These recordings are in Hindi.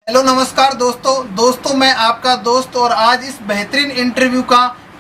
हेलो नमस्कार दोस्तों मैं आपका दोस्त और आज इस बेहतरीन इंटरव्यू का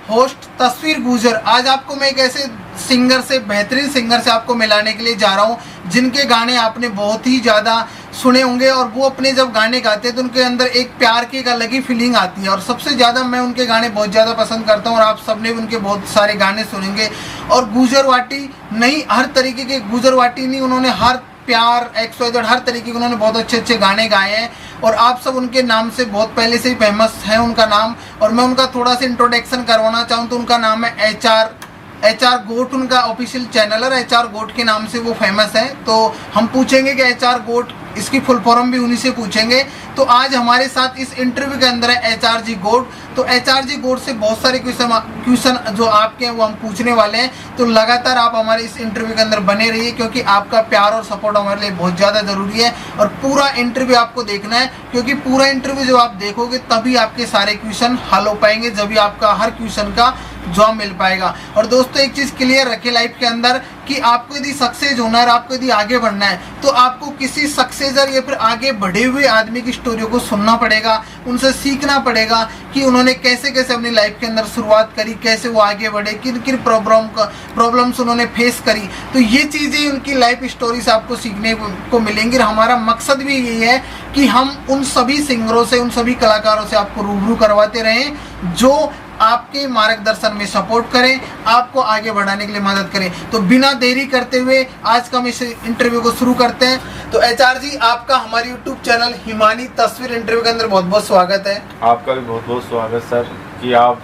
होस्ट तस्वीर गुजर। आज आपको मैं एक ऐसे बेहतरीन सिंगर से आपको मिलाने के लिए जा रहा हूं जिनके गाने आपने बहुत ही ज़्यादा सुने होंगे और वो अपने जब गाने गाते हैं तो उनके अंदर एक प्यार की एक अलग ही फीलिंग आती है और सबसे ज़्यादा मैं उनके गाने बहुत ज़्यादा पसंद करता हूं और आप सबने भी उनके बहुत सारे गाने सुनेंगे। और गुजरवाटी नहीं, हर तरीके के गुजरवाटी नहीं, उन्होंने हर प्यार XYZ हर तरीके के उन्होंने बहुत अच्छे अच्छे गाने गाए हैं और आप सब उनके नाम से बहुत पहले से ही फेमस है उनका नाम। और मैं उनका थोड़ा सा इंट्रोडक्शन करवाना चाहूँ तो उनका नाम है HR गोट, उनका ऑफिशियल चैनल है, HR गोट के नाम से वो फेमस है। तो हम पूछेंगे कि HR गोट इसकी फुल फॉर्म भी उन्हीं से पूछेंगे। तो आज हमारे साथ इस इंटरव्यू के अंदर है HRG गोट। तो HRG गोट से बहुत सारे क्वेश्चन जो आपके हैं वो हम पूछने वाले हैं। तो लगातार आप हमारे इस इंटरव्यू के अंदर बने रहिए क्योंकि आपका प्यार और सपोर्ट हमारे लिए बहुत ज़्यादा ज़रूरी है और पूरा इंटरव्यू आपको देखना है क्योंकि पूरा इंटरव्यू जब आप देखोगे तभी आपके सारे क्वेश्चन हल हो पाएंगे, जब भी आपका हर क्वेश्चन का जवाब मिल पाएगा। और दोस्तों एक चीज़ क्लियर रखे लाइफ के अंदर कि आपको यदि सक्सेस होना है, आपको यदि आगे बढ़ना है तो आपको किसी सक्सेसर या फिर आगे बढ़े हुए आदमी की स्टोरी को सुनना पड़ेगा, उनसे सीखना पड़ेगा कि उन्होंने कैसे कैसे अपनी लाइफ के अंदर शुरुआत करी, कैसे वो आगे बढ़े, किन किन प्रॉब्लम्स उन्होंने फेस करी। तो ये चीज़ें उनकी लाइफ स्टोरी से आपको सीखने को मिलेंगी। हमारा मकसद भी यही है कि हम उन सभी सिंगरों से, उन सभी कलाकारों से आपको रूबरू करवाते रहें जो आपके मार्गदर्शन में सपोर्ट करें, आपको आगे बढ़ाने के लिए मदद करें। तो बिना देरी करते हुए आज का हम इस इंटरव्यू को शुरू करते हैं। तो HR जी आपका हमारे YouTube चैनल हिमानी तस्वीर इंटरव्यू के अंदर बहुत बहुत स्वागत है। आपका भी बहुत बहुत स्वागत सर कि आप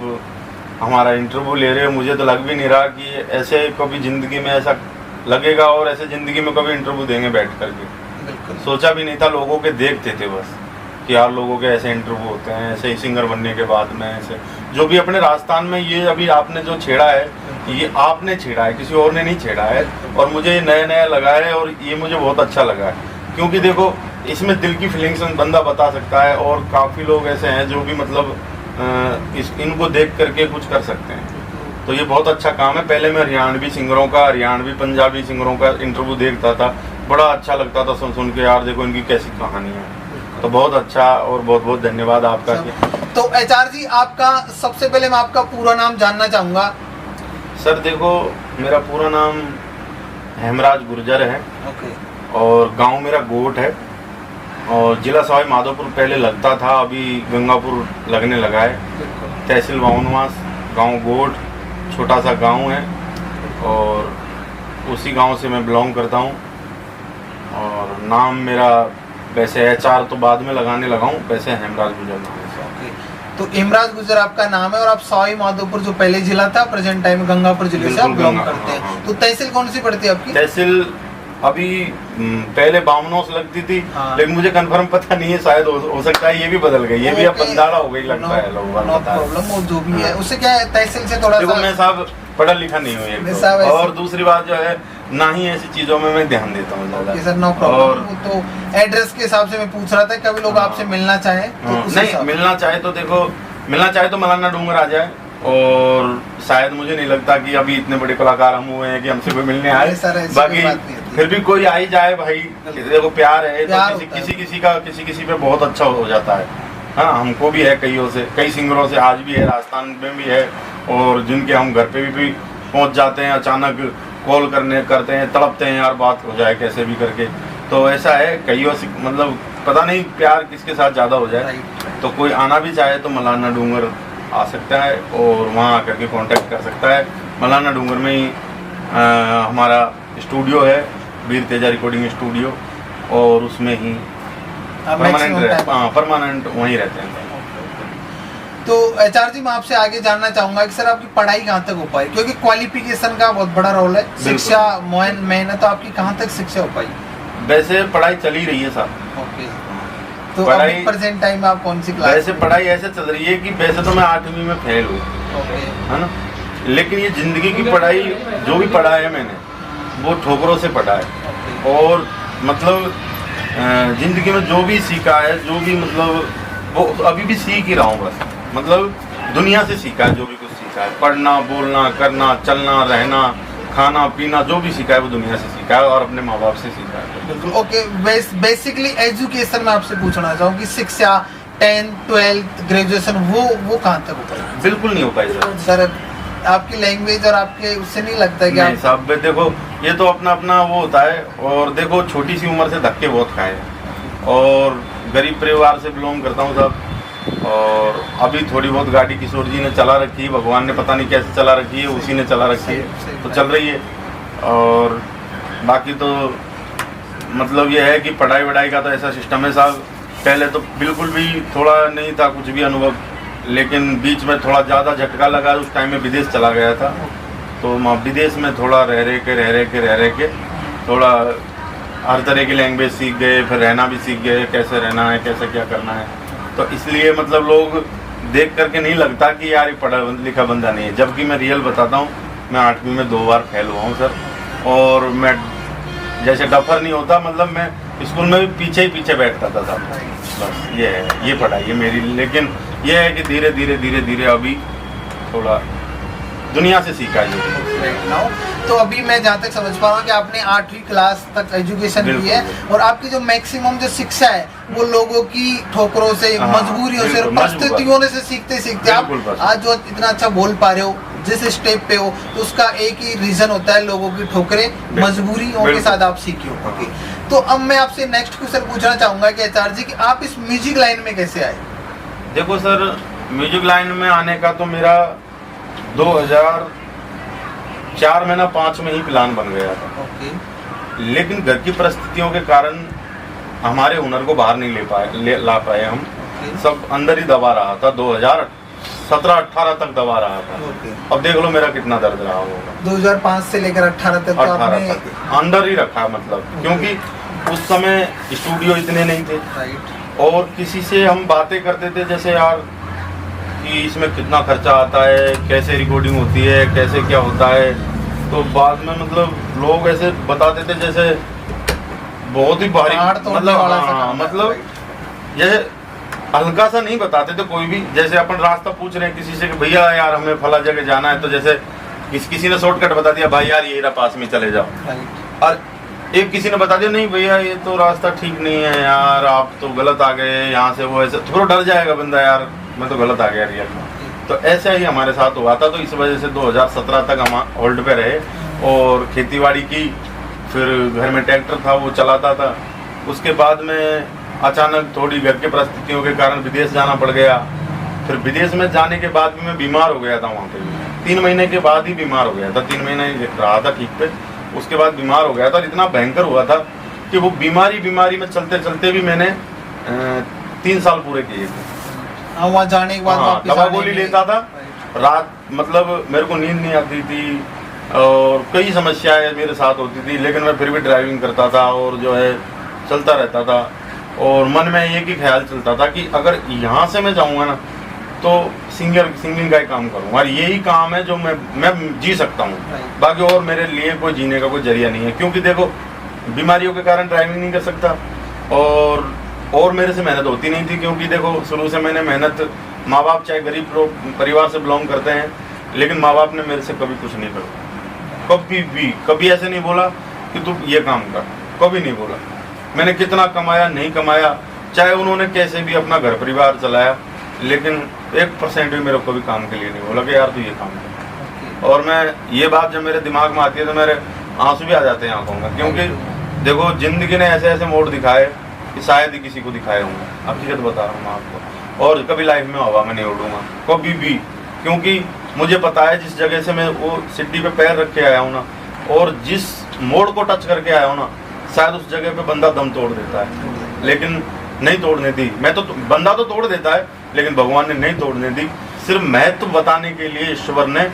हमारा इंटरव्यू ले रहे हो। मुझे तो लग भी नहीं रहा कि ऐसे कभी ज़िंदगी में ऐसा लगेगा और ऐसे ज़िंदगी में कभी इंटरव्यू देंगे बैठ करके। बिल्कुल सोचा भी नहीं था, लोगों के देखते थे बस कि यार लोगों के ऐसे इंटरव्यू होते हैं, ऐसे ही सिंगर बनने के बाद में ऐसे जो भी अपने राजस्थान में ये अभी आपने जो छेड़ा है ये आपने छेड़ा है, किसी और ने नहीं छेड़ा है। और मुझे ये नया नया लगा है और ये मुझे बहुत अच्छा लगा है क्योंकि देखो इसमें दिल की फीलिंग्स बंदा बता सकता है और काफ़ी लोग ऐसे हैं जो भी मतलब इनको देख करके कुछ कर सकते हैं। तो ये बहुत अच्छा काम है। पहले मैं हरियाणवी सिंगरों का, हरियाणवी पंजाबी सिंगरों का इंटरव्यू देखता था, बड़ा अच्छा लगता था सुन के, यार देखो इनकी कैसी कहानी है। तो बहुत अच्छा और बहुत बहुत धन्यवाद आपका। तो HR जी आपका सबसे पहले मैं आपका पूरा नाम जानना चाहूँगा। सर देखो मेरा पूरा नाम हेमराज गुर्जर है। ओके। और गांव मेरा गोट है और जिला सवाई माधोपुर पहले लगता था, अभी गंगापुर लगने लगा है। तहसील वाउनवास, गांव गोट, छोटा सा गांव है और उसी गांव से मैं बिलोंग करता हूं। और नाम मेरा वैसे HR तो बाद में लगाने लगा हूँ, वैसे हेमराज गुर्जर नाम है। तो हेमराज गुर्जर आपका नाम है और आप सवाई माधोपुर जो पहले जिला था प्रेजेंट टाइम गंगापुर जिले से आप बिलोंग करते हैं। तो तहसील कौन सी पड़ती है आपकी? तहसील अभी पहले बामनोस लगती थी लेकिन मुझे कंफर्म पता नहीं है, शायद हो सकता है ये भी बदल गई, ये भी अब बंदाड़ा हो गई लगता है लोगों नो प्रॉब्लम, वो जो भी है उससे क्या है तहसील से थोड़ा देखो मैं साहब पढ़ा लिखा नहीं हूँ और दूसरी बात जो है ना ही ऐसी चीजों में मैं ध्यान देता हूँ ज्यादा। Sir no problem. तो एड्रेस के हिसाब से मैं पूछ रहा था कभी लोग आपसे मिलना चाहे तो नहीं मिलना चाहे तो देखो मिलना चाहे तो मलाना डूंगर आ जाए और शायद मुझे नहीं लगता कि अभी इतने बड़े कलाकार हम हुए हैं कि हमसे कोई मिलने आए। बाकी फिर भी कोई आ ही जाए भाई, देखो प्यार है तो किसी पे बहुत अच्छा हो जाता है। हाँ हमको भी है कई सिंगरों से आज भी है, राजस्थान में भी है और जिनके हम घर पे भी पहुंच जाते हैं, अचानक कॉल करते हैं, तड़पते हैं यार बात हो जाए कैसे भी करके। तो ऐसा है कईयों से मतलब पता नहीं प्यार किसके साथ ज़्यादा हो जाए। तो कोई आना भी चाहे तो मलाना डूंगर आ सकता है और वहाँ आकर के कांटेक्ट कर सकता है। मलाना डूंगर में ही हमारा स्टूडियो है, वीर तेजा रिकॉर्डिंग स्टूडियो, और उसमें ही परमानेंट वहीं रहते हैं। तो HR जी मैं आपसे आगे जानना चाहूंगा कि सर आपकी पढ़ाई कहाँ तक हो पाई, क्योंकि क्वालिफिकेशन का बहुत बड़ा रोल है, शिक्षा मेहनत, तो आपकी कहाँ तक शिक्षा हो पाई? वैसे पढ़ाई चल ही रही है सर। ओके। तो अभी प्रेजेंट टाइम में आप कौन सी क्लास? वैसे पढ़ाई ऐसे चल रही है कि वैसे तो मैं 8वीं में फेल हूँ, है ना, लेकिन ये जिंदगी की पढ़ाई जो भी पढ़ा है मैंने वो ठोकरों से पढ़ा है और मतलब जिंदगी में जो भी सीखा है, जो भी मतलब वो अभी भी सीख ही रहा हूँ बस, मतलब दुनिया से सीखा है जो भी कुछ सीखा है, पढ़ना, बोलना, करना, चलना, रहना खाना पीना जो भी सीखा है वो दुनिया से सीखा है और अपने माँ बाप से सीखा है। बिल्कुल। ओके, बेसिकली एजुकेशन में आपसे पूछना चाहूँ कि शिक्षा 10th 12th ग्रेजुएशन वो कहाँ तक हो पाई? बिल्कुल नहीं हो पाई सर। आपकी लैंग्वेज और आपके उससे नहीं लगता है कि नहीं साहब, देखो ये तो अपना अपना वो होता है। और देखो छोटी सी उम्र से धक्के बहुत खाए और गरीब परिवार से बिलोंग करता हूँ साहब। और अभी थोड़ी बहुत गाड़ी किशोर जी ने चला रखी है, भगवान ने पता नहीं कैसे चला रखी है, उसी ने चला रखी है तो चल रही है। और बाकी तो मतलब ये है कि पढ़ाई वढ़ाई का तो ऐसा सिस्टम है साहब, पहले तो बिल्कुल भी थोड़ा नहीं था कुछ भी अनुभव, लेकिन बीच में थोड़ा ज़्यादा झटका लगा। उस टाइम में विदेश चला गया था तो विदेश में थोड़ा रह के थोड़ा हर तरह की लैंग्वेज सीख गए, फिर रहना भी सीख गए, कैसे रहना है कैसे क्या करना है। तो इसलिए मतलब लोग देख करके नहीं लगता कि यार ये पढ़ा लिखा बंदा नहीं है, जबकि मैं रियल बताता हूँ, मैं 8वीं में 2 बार फेल हुआ हूँ सर। और मैं जैसे डफर नहीं होता, मतलब मैं स्कूल में भी पीछे ही पीछे बैठता था साहब। बस ये है, ये पढ़ाई है मेरी। लेकिन ये है कि धीरे धीरे अभी थोड़ा दुनिया से सीखा है। तो अभी मैं जहाँ तक समझ पा रहा हूँ कि आपने 8वीं क्लास तक एजुकेशन की है और आपकी जो मैक्सिमम जो शिक्षा है वो लोगों की ठोकरों से, मजबूरियों से और परिस्थितियों से सीखते आप आज जो इतना अच्छा बोल पा रहे हो, जिस स्टेप पे हो, तो उसका एक ही रीजन होता है लोगों की ठोकरें, मजबूरियों के साथ आप सीखे हो। ओके, तो अब मैं आपसे नेक्स्ट क्वेश्चन पूछना चाहूंगा कि एचआर जी कि आप इस म्यूजिक लाइन में कैसे आए? देखो सर, म्यूजिक लाइन में आने का तो मेरा 2004 में ना 5 में ही प्लान बन गया था। लेकिन घर की परिस्थितियों के कारण हमारे हुनर को बाहर नहीं ला पाए हम। सब अंदर ही दबा रहा था, 2017-18 तक दबा रहा था। अब देख लो मेरा कितना दर्द रहा होगा। 2005 से लेकर 18 तक तो आपने अंदर ही रखा, मतलब क्योंकि उस समय स्टूडियो इतने नहीं थे और किसी से हम बातें करते थे जैसे यार कि इसमें कितना खर्चा आता है, कैसे रिकॉर्डिंग होती है, कैसे क्या होता है। तो बाद में मतलब लोग ऐसे बताते थे जैसे बहुत ही भारी, मतलब जैसे हल्का सा नहीं बताते थे कोई भी। जैसे अपन रास्ता पूछ रहे हैं किसी से कि भैया यार हमें फला जगह जाना है, तो जैसे किसी ने शॉर्टकट बता दिया, भाई यार ये पास में चले जाओ। और एक किसी ने बता दिया नहीं भैया ये तो रास्ता ठीक नहीं है यार, आप तो गलत आ गए यहाँ से, वो ऐसे थोड़ा डर जाएगा बंदा, यार मैं तो गलत आ गया रियल में। तो ऐसा ही हमारे साथ हुआ था। तो इस वजह से 2017 तक हम होल्ड पे रहे और खेतीबाड़ी की, फिर घर में ट्रैक्टर था वो चलाता था। उसके बाद में अचानक थोड़ी घर के परिस्थितियों के कारण विदेश जाना पड़ गया। फिर विदेश में जाने के बाद भी मैं बीमार हो गया था वहाँ पे, 3 महीने के बाद ही बीमार हो गया था। 3 महीने रहा था ठीक पे, उसके बाद बीमार हो गया था। इतना भयंकर हुआ था कि वो बीमारी में चलते चलते भी मैंने 3 साल पूरे किए थे। वहाँ जाने के बाद दवा गोली लेता था, रात मतलब मेरे को नींद नहीं आती थी और कई समस्याएं मेरे साथ होती थी, लेकिन मैं फिर भी ड्राइविंग करता था और जो है चलता रहता था। और मन में एक ही ख्याल चलता था कि अगर यहाँ से मैं जाऊँगा ना तो सिंगिंग का ही काम करूँगा और यही काम है जो मैं जी सकता हूँ। बाकी और मेरे लिए कोई जीने का कोई जरिया नहीं है, क्योंकि देखो बीमारियों के कारण ड्राइविंग नहीं कर सकता और मेरे से मेहनत होती नहीं थी, क्योंकि देखो शुरू से मैंने मेहनत, माँ बाप चाहे गरीब लोग परिवार से बिलोंग करते हैं, लेकिन माँ बाप ने मेरे से कभी कुछ नहीं करा, कभी ऐसे नहीं बोला कि तू ये काम कर, कभी नहीं बोला। मैंने कितना कमाया नहीं कमाया, चाहे उन्होंने कैसे भी अपना घर परिवार चलाया, लेकिन 1% भी मेरे को कभी काम के लिए नहीं बोला कि यार तू ये काम कर। और मैं ये बात जब मेरे दिमाग में आती है तो मेरे आंसू भी आ जाते हैं आंखों में, क्योंकि देखो जिंदगी ने ऐसे ऐसे मोड़ दिखाए कि शायद ही किसी को दिखाए होंगे। हकीकत बता रहा हूँ मैं आपको, और कभी लाइफ में हवा में नहीं उड़ूंगा कभी भी, क्योंकि मुझे पता है जिस जगह से मैं वो सिड्डी पे पैर रख के आया हूँ ना, और जिस मोड़ को टच करके आया हूँ ना, शायद उस जगह पे बंदा दम तोड़ देता है, लेकिन नहीं तोड़ने दी। मैं तो बंदा तो तोड़ देता है, लेकिन भगवान ने नहीं तोड़ने दी। सिर्फ महत्व बताने के लिए ईश्वर ने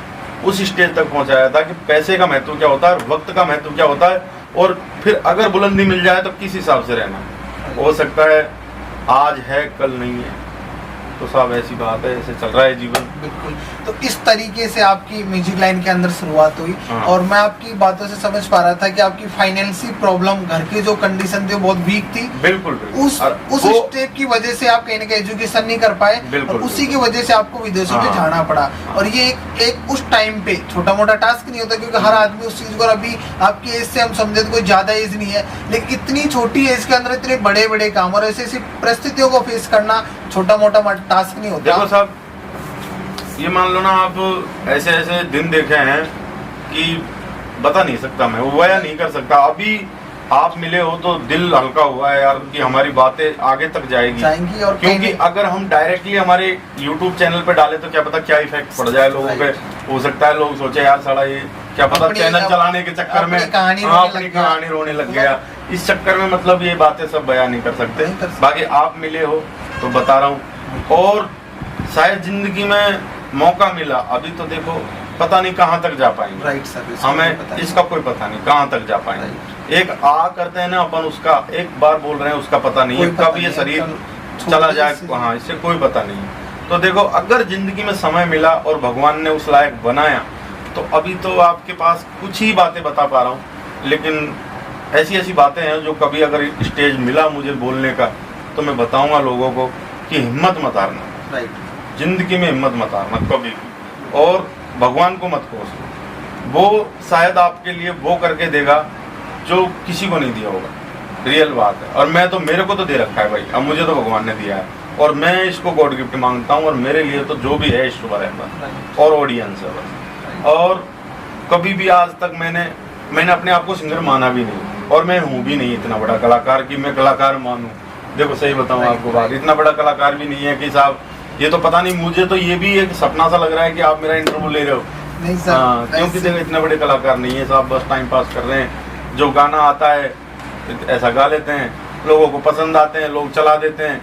उस स्टेज तक पहुंचाया था कि पैसे का महत्व क्या होता है, वक्त का महत्व क्या होता है, और फिर अगर बुलंदी मिल जाए तो किस हिसाब से रहना। हो सकता है आज है कल नहीं है, तो साहब ऐसी बात है, ऐसे चल रहा है जीवन। बिल्कुल। तो इस तरीके से आपकी म्यूजिक लाइन के अंदर शुरुआत हुई। हाँ। और मैं आपकी बातों से समझ पा रहा था कि आपकी फाइनेंशियल प्रॉब्लम, घर की जो कंडीशन थी वो बहुत वीक थी। बिल्कुल, बिल्कुल। उस स्टेप की वजह से आप कहीं ना कहीं एजुकेशन नहीं कर पाए, और उसी की वजह से आपको विदेशों में जाना पड़ा। और ये एक उस टाइम पे छोटा मोटा टास्क नहीं होता, क्योंकि हर आदमी उस चीज को, अभी आपकी एज से हम समझे तो कोई ज्यादा एज नहीं है, लेकिन इतनी छोटी एज के अंदर इतने बड़े बड़े काम और ऐसी ऐसी परिस्थितियों को फेस करना छोटा मोटा टास्क नहीं होता। देखो साहब, ये मान लो ना, आप ऐसे ऐसे दिन देखे हैं कि बता नहीं सकता मैं, वो या नहीं कर सकता। अभी आप मिले हो तो दिल हल्का हुआ है यार कि हमारी बातें आगे तक जाएगी। और क्योंकि अगर हम डायरेक्टली हमारे YouTube चैनल पे डाले तो क्या पता क्या इफेक्ट पड़ जाए लोगों पे। हो सकता है लोग सोचे यार साला ये क्या पता चैनल चलाने के चक्कर में अपनी कहानी रोने लग गया। इस चक्कर में मतलब ये बातें सब बयान नहीं कर सकते। बाकी आप मिले हो तो बता रहा हूँ, और शायद जिंदगी में मौका मिला, अभी तो देखो पता नहीं कहाँ तक जा पाएंगे। राइट सर, हमें इसका कोई पता नहीं कहाँ तक जा पाएंगे। एक आ करते हैं ना अपन, उसका एक बार बोल रहे हैं, उसका पता नहीं है कब ये शरीर चला जाए। हाँ, इससे कोई पता नहीं है। तो देखो, अगर जिंदगी में समय मिला और भगवान ने उस लायक बनाया, तो अभी तो आपके पास कुछ ही बातें बता पा रहा हूँ, लेकिन ऐसी ऐसी बातें हैं जो कभी अगर स्टेज मिला मुझे बोलने का तो मैं बताऊंगा लोगों को कि हिम्मत मत हारना। राइट। जिंदगी में हिम्मत मत हारना कभी भी, और भगवान को मत कोसो। वो शायद आपके लिए वो करके देगा जो किसी को नहीं दिया होगा। रियल बात है। और मैं तो, मेरे को तो दे रखा है भाई, अब मुझे तो भगवान ने दिया है, और मैं इसको गॉड गिफ्ट मांगता हूँ। और मेरे लिए तो जो भी है ईश्वर है बस, और ऑडियंस है बस। और कभी भी आज तक मैंने अपने आप को सिंगर माना भी नहीं, और मैं हूँ भी नहीं इतना बड़ा कलाकार कि मैं कलाकार मानूं। देखो सही बताऊँ आपको बात, इतना बड़ा कलाकार भी नहीं है कि साहब ये तो पता नहीं, मुझे तो ये भी एक सपना सा लग रहा है कि आप मेरा इंटरव्यू ले रहे हो। नहीं सर, हाँ, क्योंकि देखो इतने बड़े कलाकार नहीं है साहब, बस टाइम पास कर रहे हैं। जो गाना आता है ऐसा गा लेते हैं, लोगों को पसंद आते हैं, लोग चला देते हैं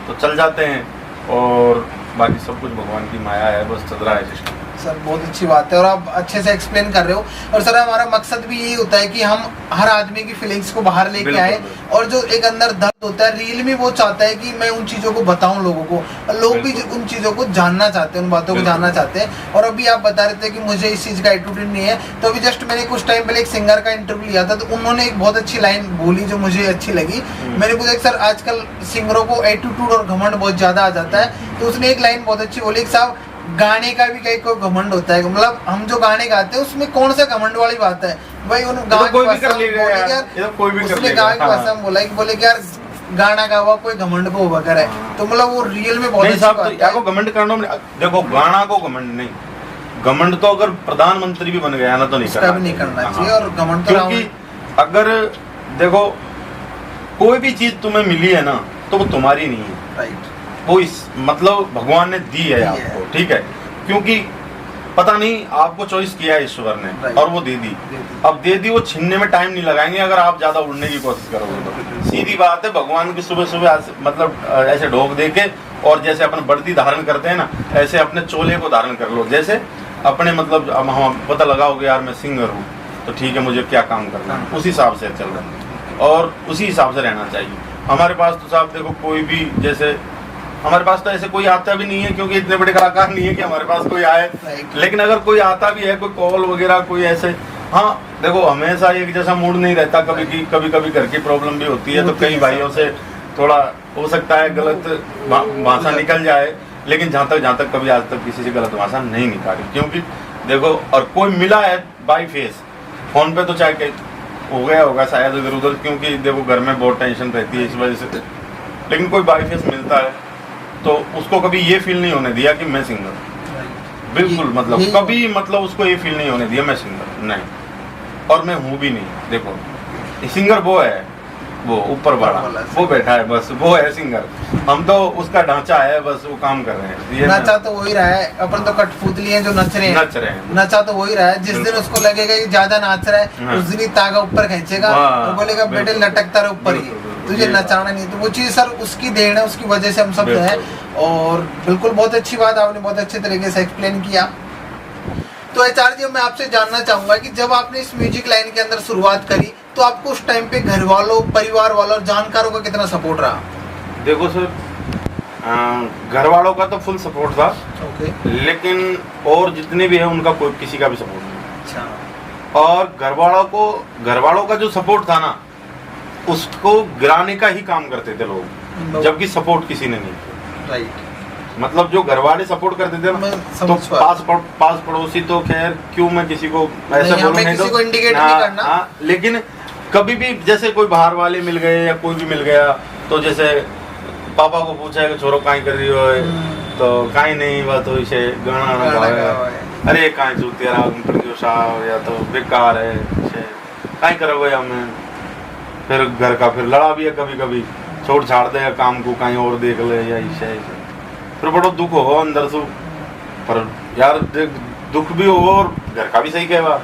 तो चल जाते हैं, और बाकी सब कुछ भगवान की माया है, बस चल रहा है सिस्टम। सर बहुत अच्छी बात है, और आप अच्छे से एक्सप्लेन कर रहे हो। और सर हमारा मकसद भी यही होता है कि हम हर आदमी की फीलिंग्स को बाहर लेके आए, और जो एक अंदर दर्द होता है रियल में, वो चाहता है कि मैं उन चीज़ों को बताऊं लोगों को, और लोग भी उन चीज़ों को जानना चाहते हैं, उन बातों को जानना चाहते हैं। और अभी आप बता रहे थे कि मुझे इस चीज़ का एटीट्यूड नहीं है, तो अभी जस्ट मैंने कुछ टाइम पहले एक सिंगर का इंटरव्यू लिया था, तो उन्होंने एक बहुत अच्छी लाइन बोली जो मुझे अच्छी लगी। मैंने पूछा सर आजकल सिंगरों को एटीट्यूड और घमंड बहुत ज़्यादा आ जाता है, तो उसने एक लाइन बहुत अच्छी बोली, साहब गाने का भी कहीं कोई घमंड होता है, मतलब हम जो गाने गाते हैं उसमें कौन सा घमंड वाली बात है भाई। उन गाने कोई भी कर लेगा यार, कोई भी कर लेगा। गाने की भाषा में बोले कि यार गाना गा हुआ कोई घमंड को होगा करे, तो मतलब वो रियल में बहुत अच्छी बात है। घमंड करना, देखो गाना को घमंड नहीं, घमंड तो अगर प्रधानमंत्री भी बन गया ना तो नहीं करना चाहिए। और घमंड तो, क्योंकि अगर देखो कोई भी चीज तुम्हें मिली है ना तो वो तुम्हारी नहीं है। राइट। वो इस मतलब भगवान ने दी है आपको, ठीक है, क्योंकि पता नहीं आपको चॉइस किया है ईश्वर ने, और वो दे दी। अब दे दी, वो छीनने में टाइम नहीं लगाएंगे अगर आप ज्यादा उड़ने की कोशिश करोगे तो। सीधी बात है, भगवान की सुबह सुबह मतलब ऐसे ढोक दे के, और जैसे अपन वर्दी धारण करते हैं ना, ऐसे अपने चोले को धारण कर लो। जैसे अपने मतलब हम पता लगाओगे यार मैं सिंगर हूँ तो ठीक है, मुझे क्या काम करना है, उस हिसाब से चल रहा है, और उसी हिसाब से रहना चाहिए। हमारे पास तो साहब देखो कोई भी, जैसे हमारे पास तो ऐसे कोई आता भी नहीं है, क्योंकि इतने बड़े कलाकार नहीं है कि हमारे पास कोई आए। लेकिन अगर कोई आता भी है, कोई कॉल वगैरह कोई ऐसे, हाँ देखो हमेशा एक जैसा मूड नहीं रहता, कभी कभी घर की प्रॉब्लम भी होती है, तो कई भाइयों से थोड़ा हो सकता है गलत भाषा निकल जाए, लेकिन जहाँ तक कभी आज तक किसी से गलत भाषा नहीं निकाली। क्योंकि देखो, और कोई मिला है बाई फेस, फोन पे तो चाहे हो गया होगा शायद इधर उधर, क्योंकि देखो घर में बहुत टेंशन रहती है इस वजह से, लेकिन कोई बाई फेस मिलता है तो उसको कभी ये फील नहीं होने दिया कि मैं सिंगर, बिल्कुल मतलब कभी मतलब उसको ये फील नहीं होने दिया मैं सिंगर नहीं, और मैं हूँ भी नहीं। देखो सिंगर वो है, वो ऊपर वाला वो बैठा है, बस वो है सिंगर, हम तो उसका ढांचा है, बस वो काम कर रहे हैं। ये नचा तो वही रहा है, अपन तो कठपुतली हैं जो नच रहे हैं, नचा तो वही रहा है। जिस दिन उसको लगेगा कि ज्यादा नाच रहा है, उस दिन ही तागा ऊपर खींचेगा और बोलेगा बेटे लटकता रहे ऊपर ही, तुझे नचाना नहीं। तो वो चीज सर उसकी देन है, उसकी वजह से हम सब हैं। और बिल्कुल बहुत अच्छी बात, आपने बहुत अच्छे तरीके से एक्सप्लेन किया। तो एचआर जी, मैं आपसे जानना चाहूंगा कि जब आपने इस म्यूजिक लाइन के अंदर शुरुआत करी, तो आपको उस टाइम पे घर वालों, परिवार वालों और जानकारों का कितना सपोर्ट रहा? देखो सर, घर वालों का तो फुल सपोर्ट था, ओके। लेकिन और जितने भी है उनका कोई किसी का भी सपोर्ट नहीं। अच्छा। और घर वालों का जो सपोर्ट था ना, उसको गिराने का ही काम करते थे लोग, जबकि सपोर्ट किसी ने नहीं किया। राइट। मतलब जो घर वाले सपोर्ट करते थे ना, तो पास पड़ोसी तो खैर क्यों मैं किसी को ऐसा बोलूं, नहीं किसी को इंडिकेट नहीं करना। हाँ, लेकिन कभी भी जैसे कोई बाहर वाले मिल गए या कोई भी मिल गया, तो जैसे पापा को पूछा कि छोरो काई कर रही हो, तो काई नहीं बात हो, इसे गाना गावे, अरे काई चूतिया या तो बेकार है, काई करोगे हमें। फिर घर का फिर लड़ा भी है, कभी कभी छोड़ छाड़ दे काम को, कहीं और देख ले या इसे, फिर बड़ा दुख हो अंदर से। पर यार देख, दुख भी हो और घर का भी सही कहवा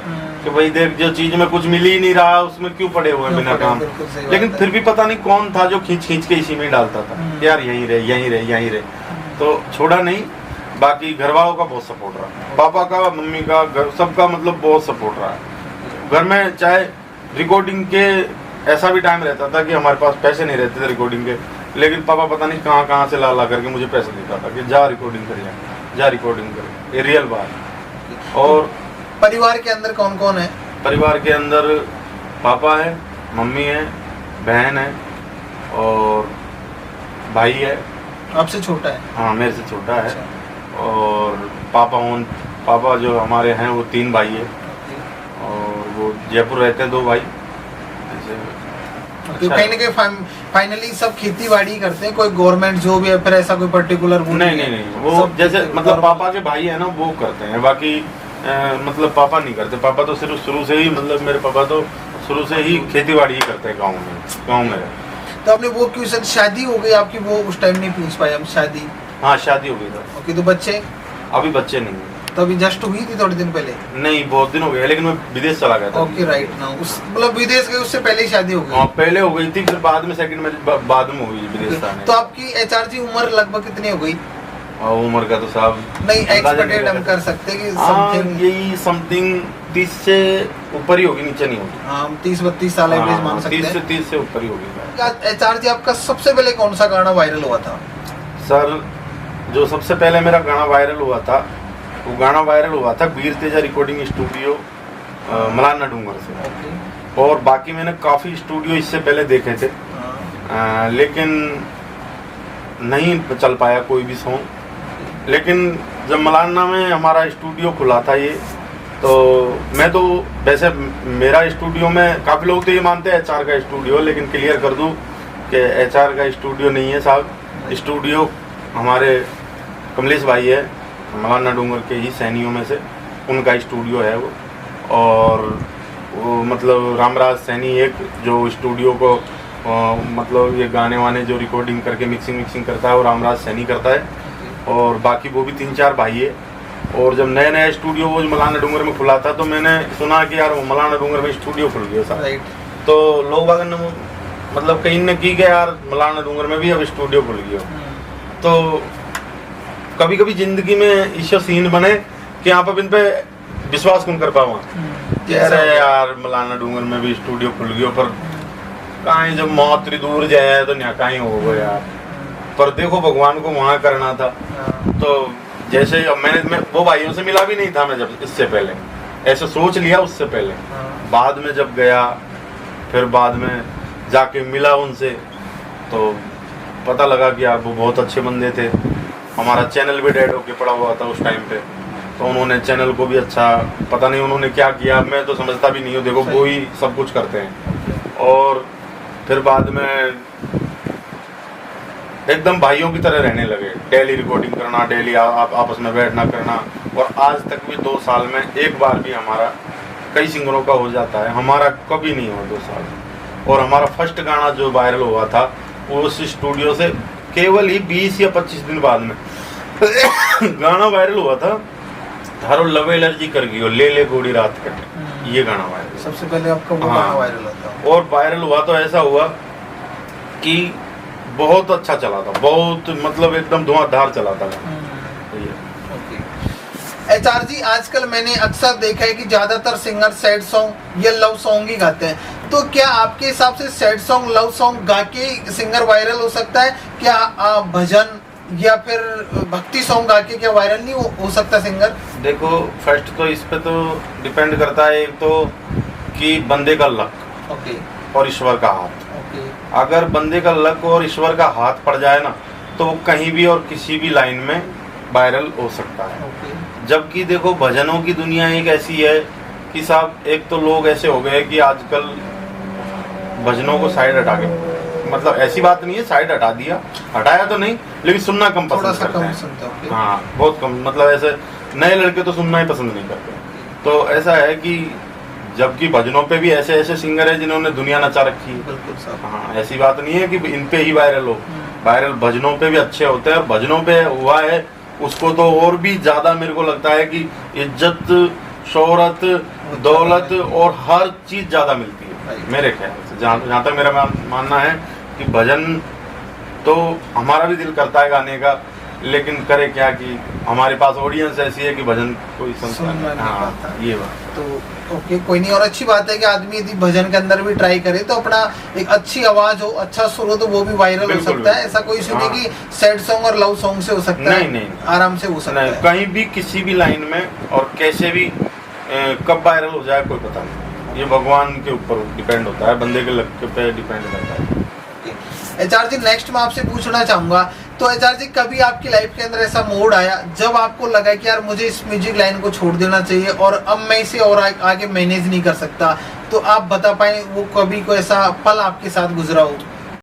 कि भाई देख, जो चीज में कुछ मिल ही नहीं रहा उसमें क्यों पड़े हुए बिना काम। लेकिन फिर भी पता नहीं कौन था जो खींच खींच के इसी में डालता था, यार यहीं रहे यहीं रहे यहीं रहे, तो छोड़ा नहीं। बाकी घर वालों का बहुत सपोर्ट रहा, पापा का, मम्मी का, घर सबका मतलब बहुत सपोर्ट रहा। घर में चाहे रिकॉर्डिंग के ऐसा भी टाइम रहता था कि हमारे पास पैसे नहीं रहते थे रिकॉर्डिंग के, लेकिन पापा पता नहीं कहाँ से ला करके मुझे पैसे देता था कि जा रिकॉर्डिंग कर, जा रिकॉर्डिंग कर। ये रियल बात। और परिवार के अंदर कौन कौन है? परिवार के अंदर पापा है, मम्मी है, बहन है और भाई है। आपसे छोटा है? हाँ, मेरे से छोटा है। और पापा जो हमारे हैं वो 3 भाई है, और वो जयपुर रहते हैं 2 भाई। तो कहीं ना कहीं फाइनली सब खेती बाड़ी करते हैं, कोई गवर्नमेंट जॉब या फिर ऐसा कोई पर्टिकुलर? नहीं, वो जैसे मतलब पापा के भाई है ना वो करते हैं, बाकी मतलब पापा नहीं करते। पापा तो सिर्फ शुरू से ही, मतलब मेरे पापा तो शुरू से ही खेती बाड़ी ही करते हैं गाँव में। तो आपने वो क्यों सर, शादी हो गई आपकी, वो उस टाइम नहीं पूछ पाए हम? शादी? हाँ, शादी हो गई था। ओके। तो बच्चे? अभी बच्चे नहीं। तो अभी जस्ट हुई थी थोड़े दिन पहले? नहीं, बहुत दिन हो गए, लेकिन मैं विदेश चला गया था। Okay, right. ना उस मतलब विदेश गए उससे पहले ही शादी हो गई? हाँ, पहले हो गई थी, फिर बाद में सेकंड मैरिज बाद में हुई विदेश जाने। तो आपकी एचआरजी उम्र लगभग कितनी हो गई? उम्र का तो साहब नहीं एक्सपेक्टेड हम कर सकते कि समथिंग यही समथिंग 30 से ऊपर ही होगी, नीचे नहीं होगी। हाँ, 30-32 साल एवरेज मान सकते हैं। 30 से ऊपर ही होगी। एचआरजी आपका सबसे पहले कौन सा गाना वायरल हुआ था? सर, जो सबसे पहले मेरा गाना वायरल हुआ था, वो गाना वायरल हुआ था वीर तेजा रिकॉर्डिंग स्टूडियो मलाना डूंगर से। और बाकी मैंने काफ़ी स्टूडियो इससे पहले देखे थे, लेकिन नहीं चल पाया कोई भी सॉन्ग। लेकिन जब मलाना में हमारा स्टूडियो खुला था ये, तो मैं तो वैसे मेरा स्टूडियो में काफ़ी लोग तो ये मानते हैं एचआर का स्टूडियो, लेकिन क्लियर कर दूं कि एचआर का स्टूडियो नहीं है साहब। स्टूडियो हमारे कमलेश भाई है, मलाना डूंगर के ही सैनियों में से, उनका स्टूडियो है वो। और वो मतलब रामराज सैनी एक जो स्टूडियो को मतलब ये गाने वाने जो रिकॉर्डिंग करके मिक्सिंग करता है, वो रामराज सैनी करता है। और बाकी वो भी 3-4 भाई है। और जब नया स्टूडियो वो मलाना डूंगर में खुला था, तो मैंने सुना कि यार वो मलाना डूंगर में स्टूडियो खुल गया साहब। तो लोग बाग ने मतलब कहीं ने की कि यार मलाना डूंगर में भी अब स्टूडियो खुल गया। तो कभी कभी जिंदगी में ईश्वर सीन बने कि आप अब इन पे विश्वास कौन कर पावा, अरे यार मलाना डूंगर में भी स्टूडियो खुल गया, पर कहीं जब मौत दूर जाए तो यहाँ कहीं हो गया यार। पर देखो भगवान को वहाँ करना था। तो जैसे मैं वो भाइयों से मिला भी नहीं था मैं, जब इससे पहले ऐसे सोच लिया उससे पहले। बाद में जब गया, फिर बाद में जाके मिला उनसे, तो पता लगा कि यार वो बहुत अच्छे बंदे थे। हमारा चैनल भी डेड होके पड़ा हुआ था उस टाइम पे, तो उन्होंने चैनल को भी अच्छा, पता नहीं उन्होंने क्या किया, मैं तो समझता भी नहीं हूँ। देखो वो ही सब कुछ करते हैं। और फिर बाद में एकदम भाइयों की तरह रहने लगे, डेली रिकॉर्डिंग करना, डेली आपस में बैठना करना। और आज तक भी 2 साल में एक बार भी हमारा, कई सिंगरों का हो जाता है, हमारा कभी नहीं हुआ 2 साल। और हमारा फर्स्ट गाना जो वायरल हुआ था वो उस स्टूडियो से केवल ही 20 या 25 दिन बाद में गाना वायरल हुआ था। थारो लव एलर्जी कर गई हो, ले गोड़ी रात कटे, ये गाना वायरल सबसे पहले आपका वो गाना वायरल हुआ था। और वायरल हुआ तो ऐसा हुआ कि बहुत अच्छा चला था, बहुत मतलब एकदम धुआंधार चला था। एचआरजी, आजकल मैंने अक्सर देखा है कि ज्यादातर सिंगर सैड सॉन्ग या लव सॉन्ग ही गाते हैं, तो क्या आपके हिसाब से सैड सॉन्ग, लव सॉन्ग गा के सिंगर वायरल हो सकता है? क्या भजन या फिर भक्ति सॉन्ग गा के क्या वायरल नहीं हो सकता सिंगर? देखो फर्स्ट तो इस पे तो डिपेंड करता है, एक तो कि बंदे का लक ओके और ईश्वर का हाथ। ओके अगर बंदे का लक और ईश्वर का हाथ पड़ जाए ना तो वो कहीं भी और किसी भी लाइन में वायरल हो सकता है। ओके जबकि देखो भजनों की दुनिया एक ऐसी है कि साहब एक तो लोग ऐसे हो गए कि आजकल भजनों को साइड हटा के, मतलब ऐसी बात नहीं है साइड हटा दिया, हटाया तो नहीं, लेकिन सुनना कम थोड़ा पसंद सा करते कम हैं। सुनते हो? ओके। हाँ बहुत कम, मतलब ऐसे नए लड़के तो सुनना ही पसंद नहीं करते। तो ऐसा है कि जबकि भजनों पे भी ऐसे ऐसे सिंगर है जिन्होंने दुनिया नचा रखी है। बिल्कुल साहब। हाँ ऐसी बात नहीं है कि इन पे ही वायरल हो, वायरल भजनों पे भी अच्छे होते हैं। भजनों पे हुआ है उसको तो और भी ज्यादा मेरे को लगता है कि इज्जत, शोहरत, दौलत और हर चीज ज्यादा मिलती है मेरे ख्याल से। जहाँ तक मेरा मानना है कि भजन तो हमारा भी दिल करता है गाने का, लेकिन करे क्या कि हमारे पास ऑडियंस ऐसी है कि भजन कोई सुनता नहीं। हाँ ये बात तो ओके कोई नहीं। और अच्छी बात है कि आदमी यदि भजन के अंदर भी ट्राई करे तो अपना एक अच्छी आवाज हो, अच्छा सुर हो तो वो भी वायरल हो सकता है। ऐसा कोई इशू नहीं कि सैड सॉन्ग और लव सॉन्ग से हो सकता है। नहीं आराम से हो सकता है कहीं भी किसी भी लाइन में, और कैसे भी कब वायरल हो जाए कोई पता नहीं। ये भगवान के ऊपर डिपेंड होता है, बंदे के लक पे डिपेंड करता है। एचआर जी नेक्स्ट मैं आपसे पूछना चाहूंगा, तो एचआर जी कभी आपकी लाइफ के अंदर ऐसा मोड आया जब आपको लगा कि यार मुझे इस म्यूजिक लाइन को छोड़ देना चाहिए और अब मैं इसे और आगे मैनेज नहीं कर सकता, तो आप बता पाए वो कभी कोई ऐसा पल आपके साथ गुजरा हो?